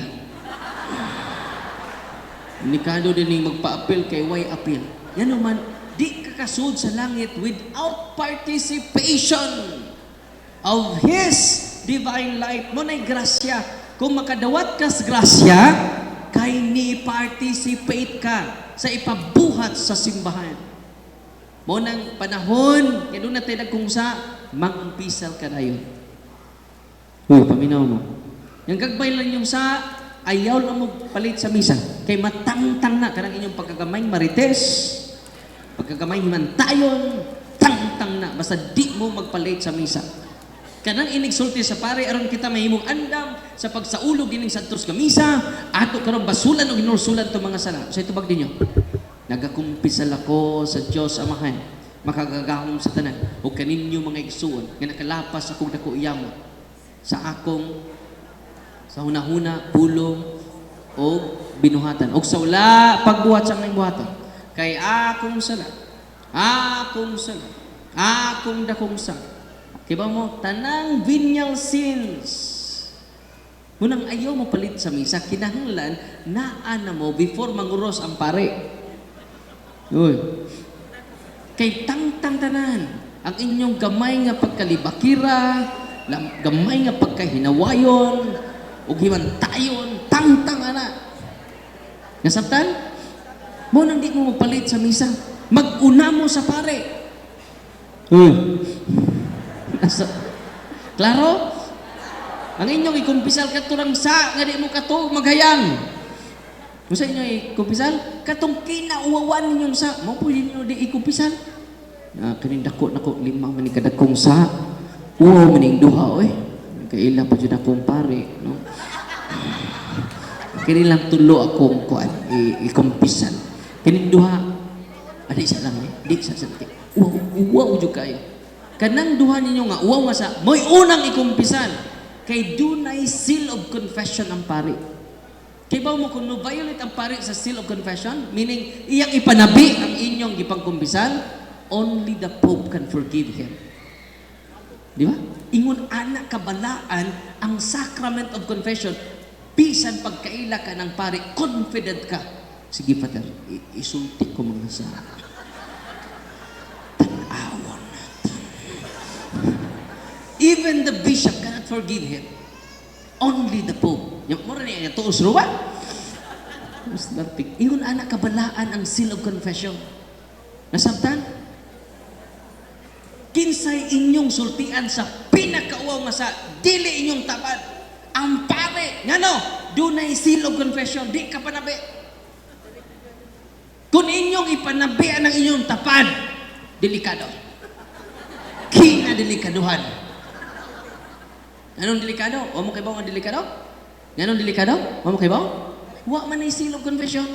Nikado din yung magpa-apil kay why apil. Yan naman, di kakasud sa langit without participation of His divine life. Mo na'y grasya. Kung makadawat ka sa grasya, kay ni-participate ka sa ipabuhat sa simbahan. Mo nang panahon, kaya doon natin nagkungsa, mag-umpisal ka na yun. Uy, paminaw mo. Yung gagbay lang yung sa, ayaw lang mo palit sa misa. Kay matangtang na, kanang inyong pagkagamay marites, pagkagamay himantayon, tangtang na. Basta di mo magpalit sa misa. Kanang inigsulti sa pare, aron kita mahimong andam sa pagsaulog ining santos ka misa, ato karon basulan o ginursulan to mga sala. Sa itubag ninyo, nagakumpisal ako sa Diyos Amahan, makagagahom sa tanan, o kaninyo mga igsuon, nga nakalapas akong dako iyamo, sa akong, sa hunahuna, pulong, o binuhatan. O sa wala, pagbuhat sa mga buhatan. Kay akong sala, akong dakong sa, diba mo, tanang venial sins. Munang ayaw mo palit sa misa, kinahanglan, naana mo before manguros ang pare. Uy. Kay tangtang tanan, ang inyong gamay nga pagkalibakira, gamay nga pagkahinawayon, o himantayon, tangtang ana. Nasabtan? Munang di mo mapalit sa misa, mag-una mo sa pare. Uy. Klaro? Ang inyong ikumpisal katurang sa, nga di mo kato maghayang. Kung sa inyo ikumpisal, katong kinauwawan ninyong sa, mo po ninyo di ikumpisal. Kanindako nako 5 man kadakong sa, Wow, maning duha, oy. Kaila pa dyan akong pare, no? Kini lang tulo akong kuan, ikumpisan. Kining duha, adi sa lang, di sa salti. Wow, jud kayo. Kanang duha ninyo nga, wow nga sa, mo'y unang ikumpisan. Kay dunay seal of confession ang pare. Kay ba mo kung no-violate ang pare sa seal of confession, meaning iyang ipanabi ang inyong gipangkumpisan, only the Pope can forgive him. Di ba? Ingon anak kabalaan ang sacrament of confession. Bisan pagkaila ka ng pare, confident ka. Sige, Father, isulti ko mga sa tanawan natin. Even the bishop cannot forgive him. Only the Pope. Yung mura niya, ito usro ba? Ingon anak kabalaan ang seal of confession. Nasabtan? Kinsay inyong sultian sa pinakauwaw nga sa dili inyong tapad. Ang pare, ngano, dunay seal of confession, di ka panabi. Kung inyong ipanabian ang inyong tapad, delikado. Kinadelikaduhan. Anong delikado? O mo kay ba ang delikado? Anong delikado? O mo kay ba? Wa man ay seal of confession.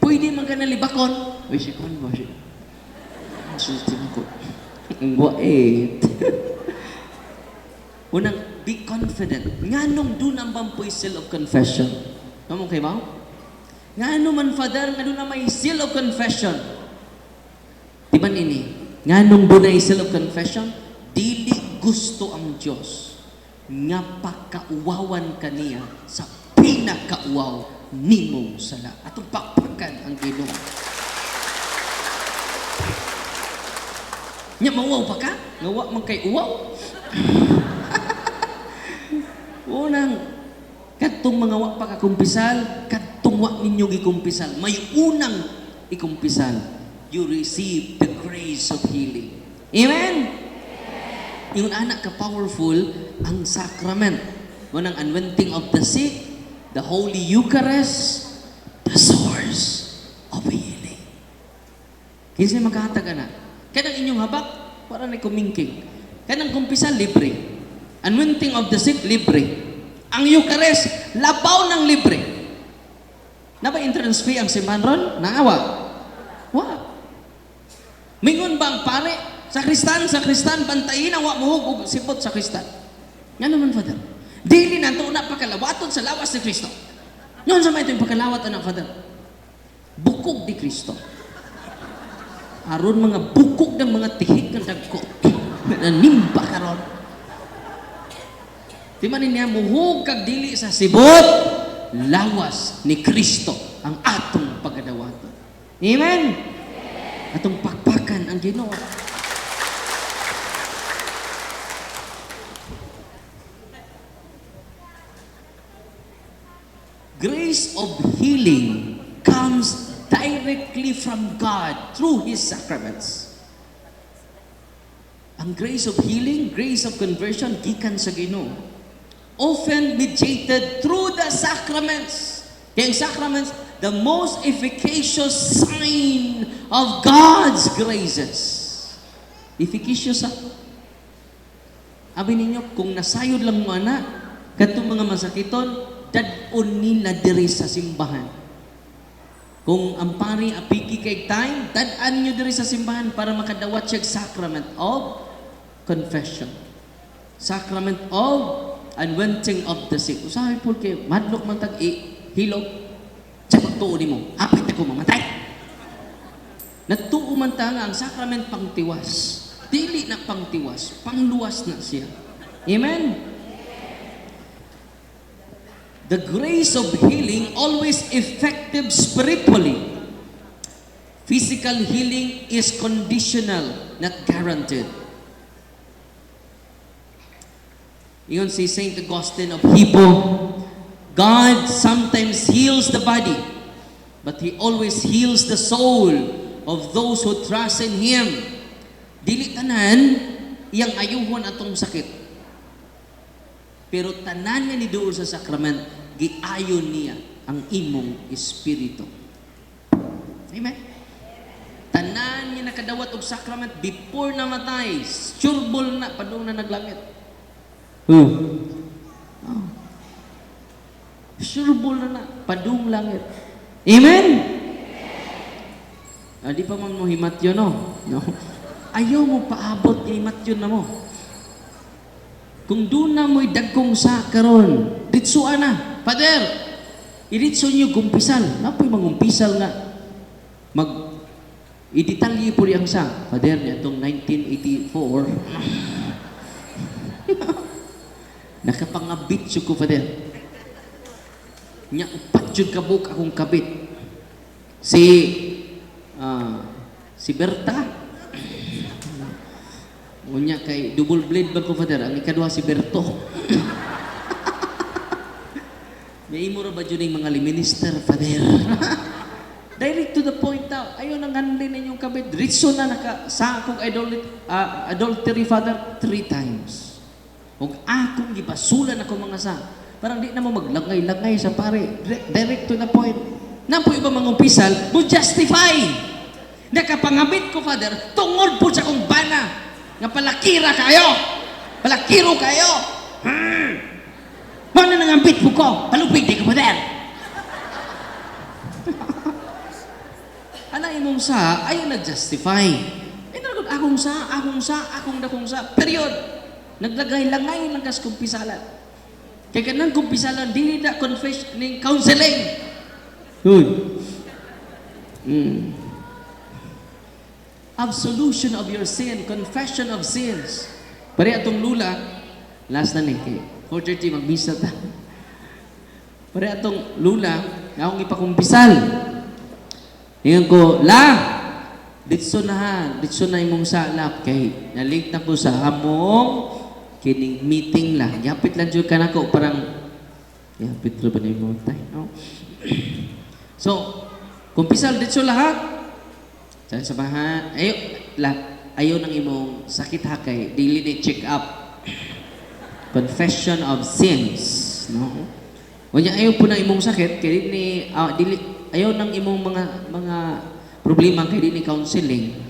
Pwede man ka nalibakon. Uy, si Kon ba siya? Sulti ko. Ang wait. Unang, be confident. Nganong doon ang bampoy seal of confession? Ano mo kay ba? Ngano man, Father, nga doon na may seal of confession. Di ba nini? Nganong doon ay seal of confession? Dili gusto ang Diyos nga pakauwawan kaniya sa pinakauwaw nimong sala. Atong pakpakan ang Ginoo. Nya mauwaw pa ka? Ngawa man kay uwaw? Unang, katong mga wa pa kakumpisal, katong wa ninyo gikumpisal, may unang ikumpisal, you receive the grace of healing. Amen? Yung anak ka-powerful, ang sacrament. Unang anointing of the sick, the Holy Eucharist, the source of healing. Kinsa magkahatag na? Kanang inyong habak, para na kumingking. Kanang kumpisal, libre. Anointing of the sick, libre. Ang Eucharist, labaw ng libre. Na ba entrance fee ang simbahan ron? Naawa? Wa. Mingon ba ang pare? Sa Kristan, bantayin ang wamuhog o sipot sa Kristan. Nga naman, Father. Dili na ito na pakalawaton sa lawas ni Kristo. Noon sa may ito yung pakalawat, anak, Father. Bukog di Kristo. Aron mga bukog ng mga tihik ng dagko. Nanimba ka ron. Di man niya, muhog kag dili sa sibot, lawas ni Kristo ang atong pagadawaton. Amen? Atong pakpakan ang Ginoo. Grace of healing comes directly from God through His sacraments. Ang grace of healing, grace of conversion, gikan sa Ginoo. Often mediated through the sacraments. Kaya ang sacraments, the most efficacious sign of God's graces. Efficacious Abi ninyo, kung nasayod lang mo anak, katong mga masakiton, dadon nila diri sa simbahan. Kung ang pari apiki kay time, dadan nyo diri sa simbahan para makadawat siya sacrament of confession. Sacrament of anointing of the sick. Usahay po kay madlok man tag hilog sa pagtuo nimo. Apit ako mamatay. Nagtuo man ta nga ang sacrament pangtiwas. Dili na pangtiwas, pangluwas na siya. Amen. The grace of healing always effective spiritually. Physical healing is conditional, not guaranteed. Iyon si Saint Augustine of Hippo, God sometimes heals the body, but He always heals the soul of those who trust in Him. Dili tanan, iyang ayuhon atong sakit. Pero tanan nga ni doon sa sakrament, giayon niya ang imong espiritu. Amen? Tanan niya nakadawat nagdawat og sacrament before namatay. Sureball na padung na naglangit. Oh. Sureball na padung langit. Amen. Di pa man mo himat yun, no? Ayaw mo paabot kay himat yun na mo. Kung doon na mo'y dagkong sa karon, ditsuan na. Father, iritso niyo kumpisal. Napoy mangumpisal nga. Idetalye po riyang sa. Father, niya itong 1984. Nakapangabit siya ko, Father. Niya upat yun kabuk akong kabit. Si Berta. Unya kay double blade ba ko, Father? Ang ikaduha si Berto. May imo ra ba dyan yung mga minister, Father? Direct to the point daw. Ayaw nang handin ninyong kabit. Ritso na sa akong adultery, Father, 3 times. Huwag akong gipasulan ako mga sa. Parang di na mo maglagay-lagay sa pare. Direct to the point. Napo iba mga umpisal, mo justify. Nakapangabit ko, Father, tungod po sa kong bana. Nga palakira kayo. Palakiro kayo. Ano nang ambit po ko? Palupig di ka, Father. Ano imong sa, ayaw nag-justify. Inaragod, akong sa, period. Naglagay-langay lang kas kumpisalan. Kaya kanang kumpisalan, di na confess ng counseling. Absolution of your sin, confession of sins. Pare atong lula, last na ni, 4:30 magbisa ta. Pare atong lula, na akong ipakumpisal. Ingan ko, ditso na imong salap kay nalink na ko sa among kining meeting lang. Yapit lang jud kanako parang yapit ra ba ni mo tay, no? So, kumpisal ditso lahat. Sa bahan, ayaw ng imong sakit hakay, dili ni check up. Confession of sins, no? Unya ayaw po ng imong sakit, kay dili ayaw ng imong mga problema kay dili counseling.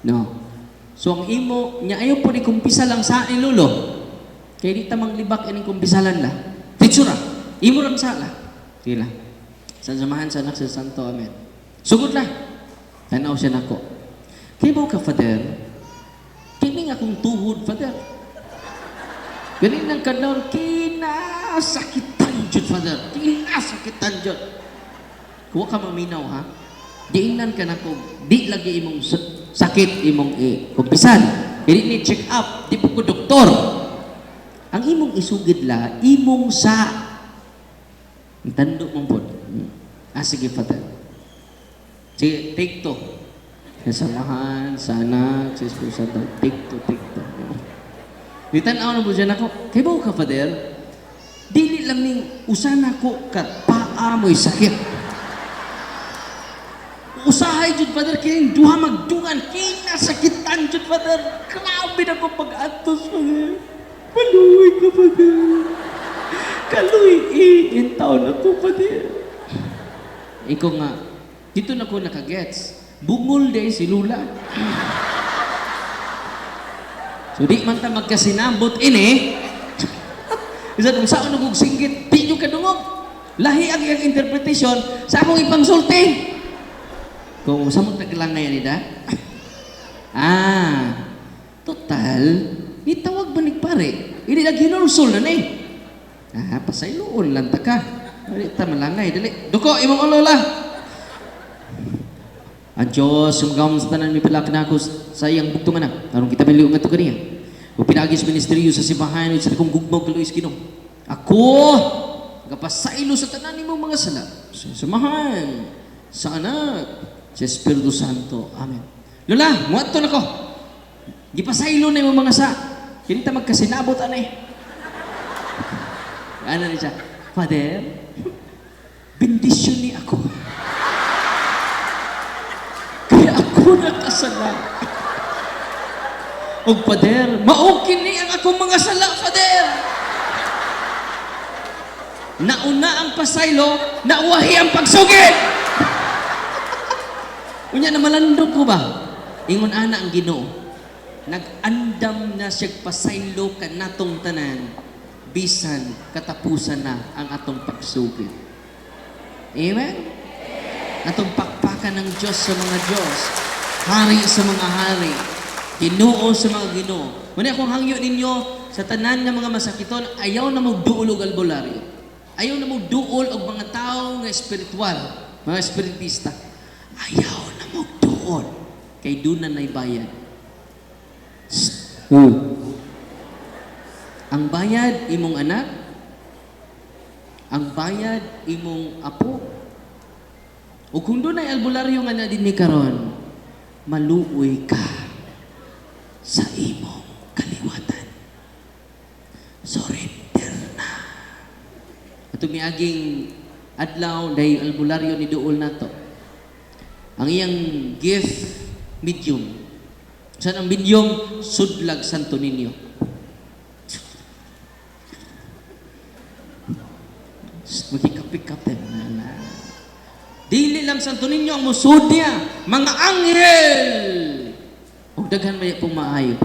No. So ang imo nya ayaw po ni kumpisa lang sa ilulo. Kay di tamang libak ining kumpisalan la. Titsura. Imo lang sala. Sila. Sa samahan sa anak sa Santo, amen. Sugod na. Tanaw siya nako. Kaya mo ka, Father? Kini nga akong tuhod, Father. Ganin ng kadlaw, kinasakitan jud, Father. Kinasakitan jud. Kuha ka maminaw, ha? Diinan ka na ko, di lagi imong sakit, imong kumpisan. Hindi ni check up, di po ko doktor. Ang imong isugid la, imong sa. Ang tando mong po. Sige, Father. Sige, take to. Kasamahan, sa anak, sa esposa, take to. Ditanaw na po dyan ako, kaya ba ka, Father? Dili lang ning usan ako kat paa mo'y sakit. Usahay jud, Father, kaya duha magdungan, kinasakitan jud, Father. Grabe na ko pag-atos, Father. Maluwi ka, Father. Kaluwi, taon ako, Father. Ikaw nga, dito na ko nakagets. Bungol day si Lula. So di man ta magkasinambot ini. Isa kung saan nagug singgit, di nyo kadungog. Lahi ang iyang interpretation sa akong ipangsulti. Kung sa mong taglangay nida. Total, itawag ba ni pare? Hindi na ginulsol na ni. Pasayloon lang ta ka. Dali ta malangay, dali. Duko, imong olola. Ang Diyos, sumagawang sa tanan, may palaki na ako sa iyang bugtungan na. Karong kita may liungan ito kaniya. O pinagis ministeryo sa simbahan, at sa kong gugmaw kaluis kinong. Ako, kapasaylo sa tanan ni mong mga sala. Sa simbahan, sa anak, sa Espiritu Santo. Amen. Lola, muwato na ko. Gipasaylo na yung mga sa. Kinita magkasinabot, anay. Ano na siya? Father, bendisyon ni ako. Ako nakasala. O Father, maokin ni ang akong mga sala, Father. Nauna ang pasaylo, nauwahi ang pagsugid. Unya na malandog ko ba? Ingon ana ang Ginoo. Nag-andam na siya pasaylo ka natong tanan bisan katapusan na ang atong pagsugid. Amen? Atong pakpakan ng Diyos sa mga Diyos, hari sa mga hari, Ginoo sa mga Ginoo. Muna akong hangyo ninyo sa tanan ng mga masakiton, ayaw na magduol og albularyo. Ayaw na magduol og mga tao nga espiritual, mga espiritista. Ayaw na magduol kay dunan nay bayad. Ang bayad imong anak, ang bayad imong apo. O kung doon ay albularyo nga na din ni karon, maluoy ka sa imong kaliwatan. Surrender na. At miaging adlaw dahil albularyo ni duol na to. Ang iyang gift, medium. Saan ang medium? Sudlag Santo Niño. Magkikapik-kapik na. Dili lang Santo Niño ang musud niya. Mga anghel! Huwag daghan maya pong maayo.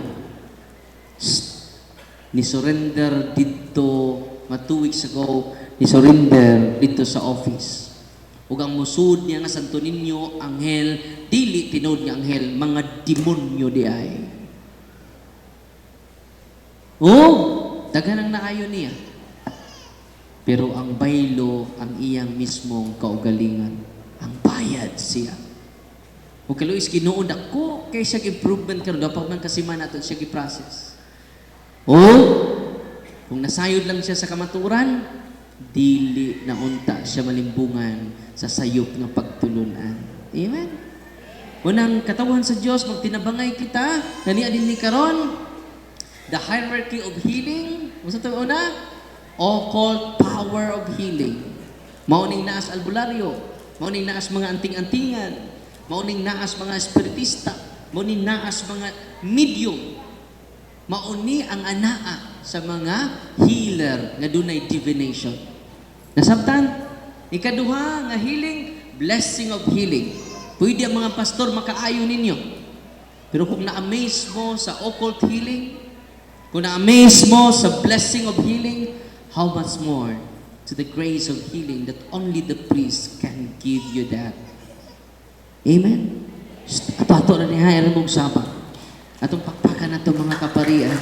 Ni surrender dito, matuwig sa go, ni surrender dito sa office. Huwag ang musud niya nga Santo Niño, anghel, dili tinod niya anghel, mga demonyo di ay. Daghan ang naayo niya. Pero ang baylo, ang iyang mismong kaugalingan, ang bayad siya. O kaluis, kinuod ako, kay siya improvement karon dapat man kasi man natin siya i-process. Kung nasayod lang siya sa kamaturan, dili na unta siya malimbungan sa sayop ng pagtulunan. Amen? Unang katawan sa Diyos, magtinabangay kita, naniya din ni karon, the hierarchy of healing, masa ito una? Occult power of healing. Mauning naas albularyo, mauning naas mga anting-antingan, mauning naas mga espiritista, mauning naas mga medium, mauni ang anaa sa mga healer nga dunay divination. Nasabtan? Ikaduha nga healing, blessing of healing. Pwede ang mga pastor makaayo ninyo. Pero kung na-amaze mo sa occult healing, kung na-amaze mo sa blessing of healing, how much more to the grace of healing that only the priest can give you that. Amen? Ato na niya, alam mong sabang. Atong pakpakan na itong mga kaparian.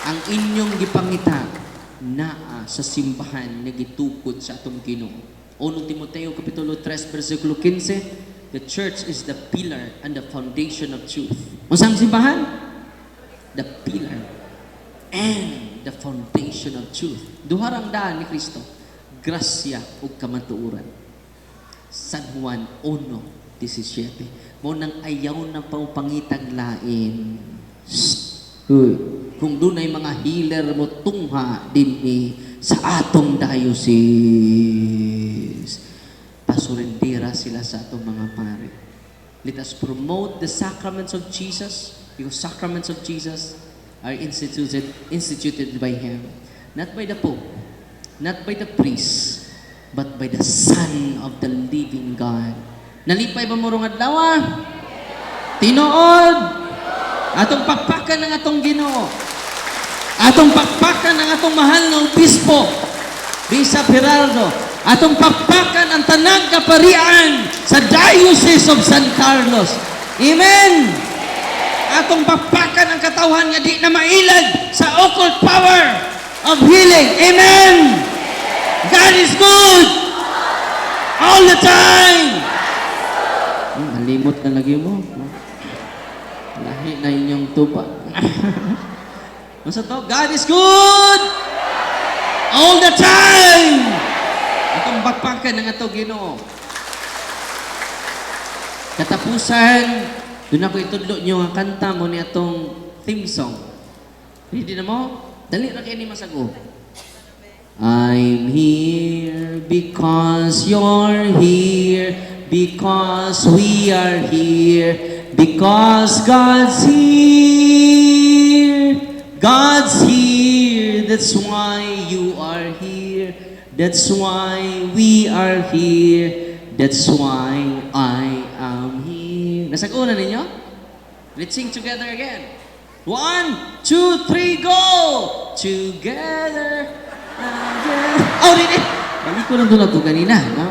Ang inyong gipangita naa sa simbahan na gitukod sa atong Ginoo. 1 Timoteo Kapitulo 3, versikulo 15, the church is the pillar and the foundation of truth. Unsang simbahan? The pillar and the foundation of truth. Duharang daan ni Kristo, grasya ug kamatuoran. San Juan 1:17. Mo nang ayaw na pangitag lain. Kung dunay mga healer mo tungha dinhi sa atong diocese, pasurendera sila sa atong mga pare. Let us promote the sacraments of Jesus, because sacraments of Jesus are instituted by Him, not by the Pope, not by the priest, but by the Son of the living God. Nalipay ba mo rong adlaw? Tinuod! Atong pakpakan ng atong Ginoo. Atong pakpakan ng atong mahal na obispo, Bishop Gerardo. Atong pakpakan ang tanang kaparian sa Diocese of San Carlos. Amen! Atong pakpakan ang katawhan nga di na mailad sa occult power of healing. Amen! God is good! All the time! Nalimot na lagi mo. Lahi na inyong tupa. Masa to? God is good! All the time! Atong bakpakan ng ato Ginoo. Katapusan, doon ako itudlo nyo ang kanta mo ni atong theme song. Ready na mo? Dali na kayo ni masago. I'm here because you're here, because we are here, because God's here. God's here, that's why you are here. That's why we are here. That's why I am here. Nasag-una ninyo? Let's sing together again. 1, 2, 3, go! Together again. Oh, hindi! Balik ko lang doon ako kanina. No?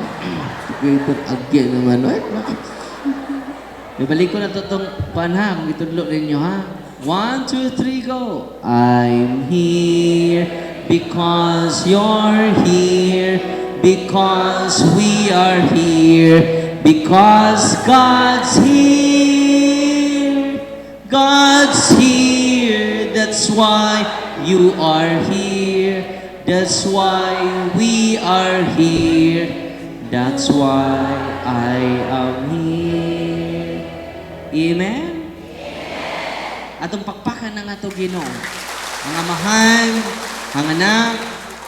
Together again naman. Balik ko na ito itong panha. Kung itudlo ninyo, ha? 1, 2, 3, go! I'm here because you're here, because we are here, because God's here. God's here, that's why you are here. That's why we are here. That's why I am here. Amen? Atong pakpakan ng ato Ginoo. Ang Amahan, ang Anak,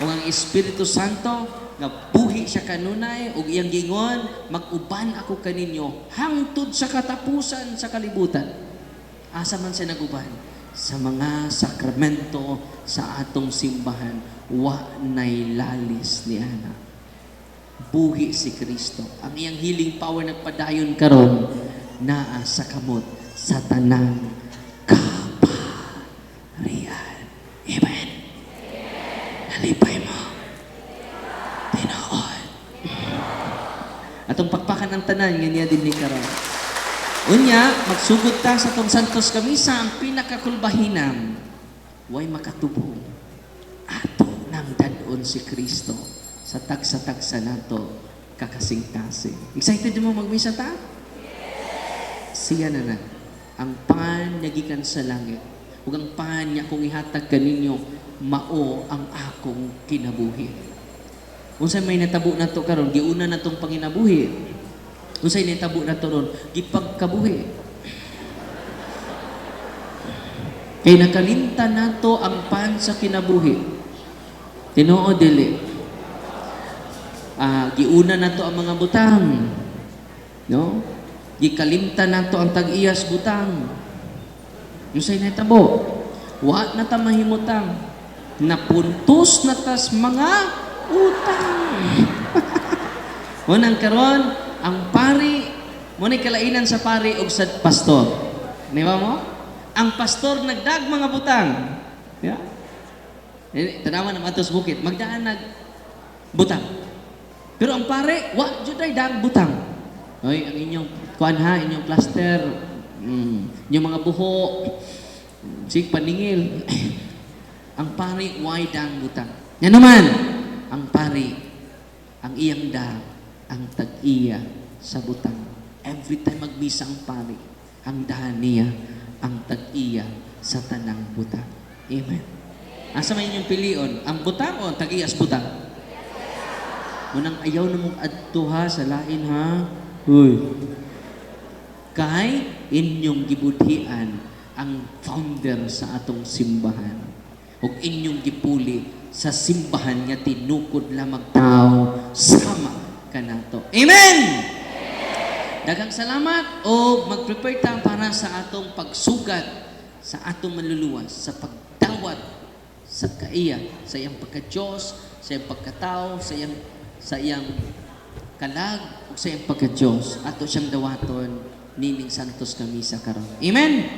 ug ang Espiritu Santo, nga buhi siya kanunay, ug iyang gingon, mag-uban ako kaninyo, hangtod sa katapusan sa kalibutan. Asa man siya nag-uban? Sa mga sakramento sa atong simbahan, wa nay lalis ni Ana. Buhi si Kristo. Ang iyang healing power nagpadayon karon naa sa kamot sa tanang kaparian. Amen. Halipay mo. Tinood. Atong pakpakan ng tanan nga niya din ni karon. Unya, magsugod ta sa tong Santos Kamisa ang pinakakulbahinam. Way makatubong. Ato nang dadon si Kristo sa tagsa-tagsa nato kakasing-kasing. Excited mo magmisa ta? Siya na. Ang pan nagikan sa langit. Ug ang pan niya kung ihatag kaninyo, mao ang akong kinabuhi. Unsay may natabo nato karon, giuna natong panginabuhi. Unsay natabo nato ron, gipagkabuhi. Kay nakalimtan nato ang pan sa kinabuhi. Tinuod dili. Giuna nato ang mga butang. No? Gikalimtan nato ang tag-iyas butang. Unsay natabo? Wa na ta mahimutang. Napuntos na tas mga utang. Unang karon, ang pari, muna'y kalainan sa pari o sa pastor. Di ba mo? Ang pastor nagdag mga butang. Yeah? Tanawan ng atos bukit, magdaan butang. Pero ang pare, wa jud ay dag butang. Oy, ang inyong kuan ha, inyong plaster, inyong mga buho, sig paningil. Ang pare, why dang butang? Yan naman, ang pare, ang iyang dag, ang tag-iya sa butang. Every time magbisa ang pari, ang dahan niya, ang tag-iya sa tanang butang. Amen. Asa man inyong pilion? Ang butang o ang tag-iya sa butang? Munang ayaw na mong adtuha sa lain ha. Uy. Kay inyong gibudhian ang founder sa atong simbahan. O inyong gipuli sa simbahan nga tinukod lamang tao sama kanato. Amen! Daghang salamat o mag-prepare ta para sa atong pagsugat sa atong manluluwas, sa pagdawat sa kaiya, sa iyang pagka-Diyos, sa iyang pagkatao, sa iyang kalag, o sa iyang pagka-Diyos. Ato siyang dawaton, nining Santos Kamisa karon. Amen!